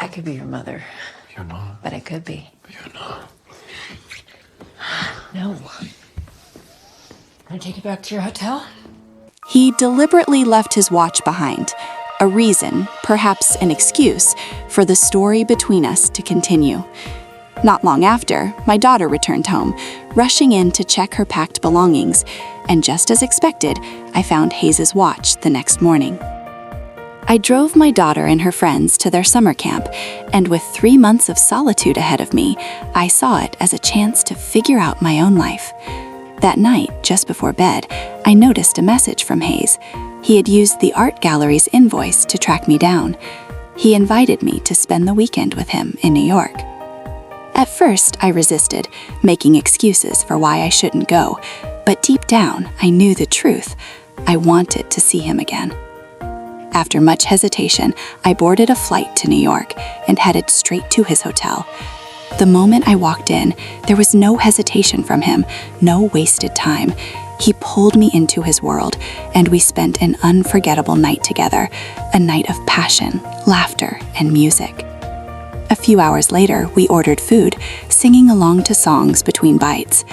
I could be your mother. You're not. But I could be. You're not. No. Can I take you back to your hotel? He deliberately left his watch behind, a reason, perhaps an excuse, for the story between us to continue. Not long after, my daughter returned home, rushing in to check her packed belongings, and just as expected, I found Hayes' watch the next morning. I drove my daughter and her friends to their summer camp, and with 3 months of solitude ahead of me, I saw it as a chance to figure out my own life. That night, just before bed, I noticed a message from Hayes. He had used the art gallery's invoice to track me down. He invited me to spend the weekend with him in New York. At first, I resisted, making excuses for why I shouldn't go, but deep down, I knew the truth. I wanted to see him again. After much hesitation, I boarded a flight to New York and headed straight to his hotel. The moment I walked in, there was no hesitation from him, no wasted time. He pulled me into his world, and we spent an unforgettable night together, a night of passion, laughter, and music. A few hours later, we ordered food, singing along to songs between bites.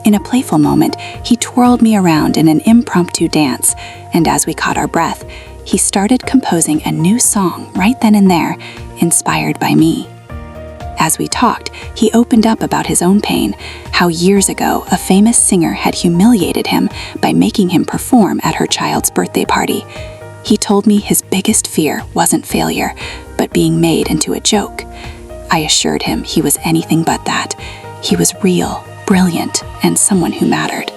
In a playful moment, he twirled me around in an impromptu dance, and as we caught our breath, he started composing a new song right then and there, inspired by me. As we talked, he opened up about his own pain, how years ago a famous singer had humiliated him by making him perform at her child's birthday party. He told me his biggest fear wasn't failure, but being made into a joke. I assured him he was anything but that. He was real, brilliant, and someone who mattered.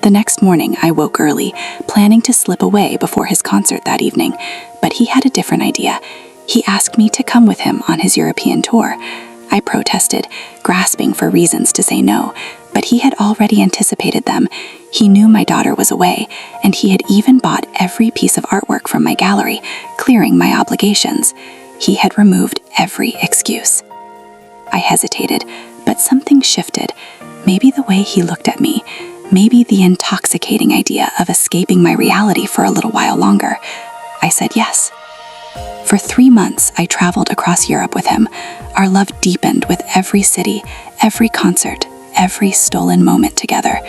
The next morning, I woke early, planning to slip away before his concert that evening, but he had a different idea. He asked me to come with him on his European tour. I protested, grasping for reasons to say no, but he had already anticipated them. He knew my daughter was away, and he had even bought every piece of artwork from my gallery, clearing my obligations. He had removed every excuse. I hesitated, but something shifted. Maybe the way he looked at me, maybe the intoxicating idea of escaping my reality for a little while longer. I said yes. For 3 months, I traveled across Europe with him. Our love deepened with every city, every concert, every stolen moment together.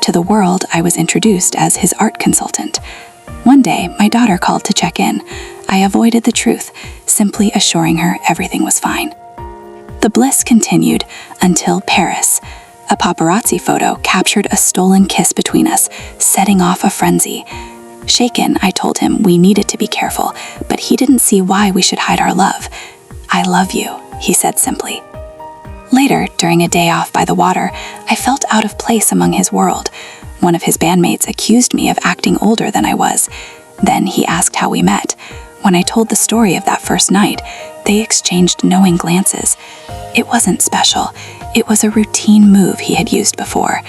To the world, I was introduced as his art consultant. One day, my daughter called to check in. I avoided the truth, simply assuring her everything was fine. The bliss continued until Paris. A paparazzi photo captured a stolen kiss between us, setting off a frenzy. Shaken, I told him we needed to be careful, but he didn't see why we should hide our love. "I love you," he said simply. Later, during a day off by the water, I felt out of place among his world. One of his bandmates accused me of acting older than I was. Then he asked how we met. When I told the story of that first night, they exchanged knowing glances. It wasn't special. It was a routine move he had used before.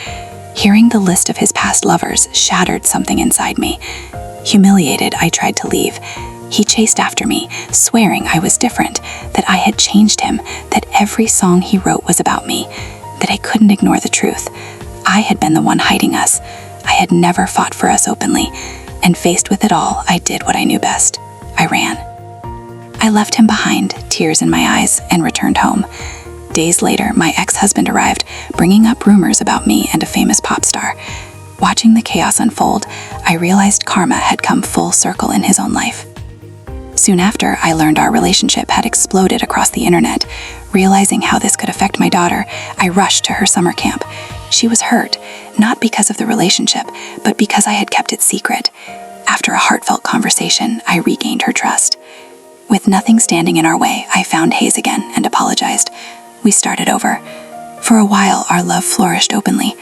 Hearing the list of his past lovers shattered something inside me. Humiliated, I tried to leave. He chased after me, swearing I was different, that I had changed him, that every song he wrote was about me, that I couldn't ignore the truth. I had been the one hiding us. I had never fought for us openly, and faced with it all, I did what I knew best. I ran. I left him behind, tears in my eyes, and returned home. Days later, my ex-husband arrived, bringing up rumors about me and a famous pop star. Watching the chaos unfold, I realized karma had come full circle in his own life. Soon after, I learned our relationship had exploded across the internet. Realizing how this could affect my daughter, I rushed to her summer camp. She was hurt, not because of the relationship, but because I had kept it secret. After a heartfelt conversation, I regained her trust. With nothing standing in our way, I found Hayes again and apologized. We started over. For a while, our love flourished openly.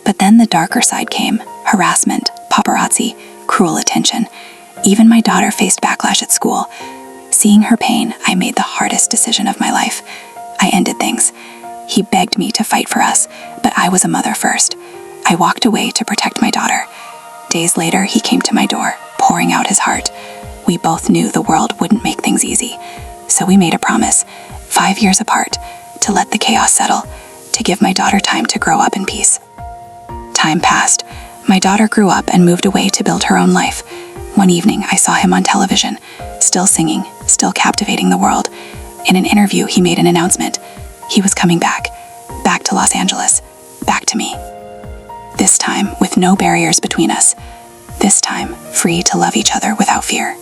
But then the darker side came: harassment, paparazzi, cruel attention. Even my daughter faced backlash at school. Seeing her pain, I made the hardest decision of my life. I ended things. He begged me to fight for us, but I was a mother first. I walked away to protect my daughter. Days later, he came to my door, pouring out his heart. We both knew the world wouldn't make things easy, so we made a promise, 5 years apart, to let the chaos settle, to give my daughter time to grow up in peace. Time passed. My daughter grew up and moved away to build her own life. One evening, I saw him on television, still singing, still captivating the world, In an interview, he made an announcement. He was coming back to Los Angeles, back to me. This time, with no barriers between us. This time, free to love each other without fear.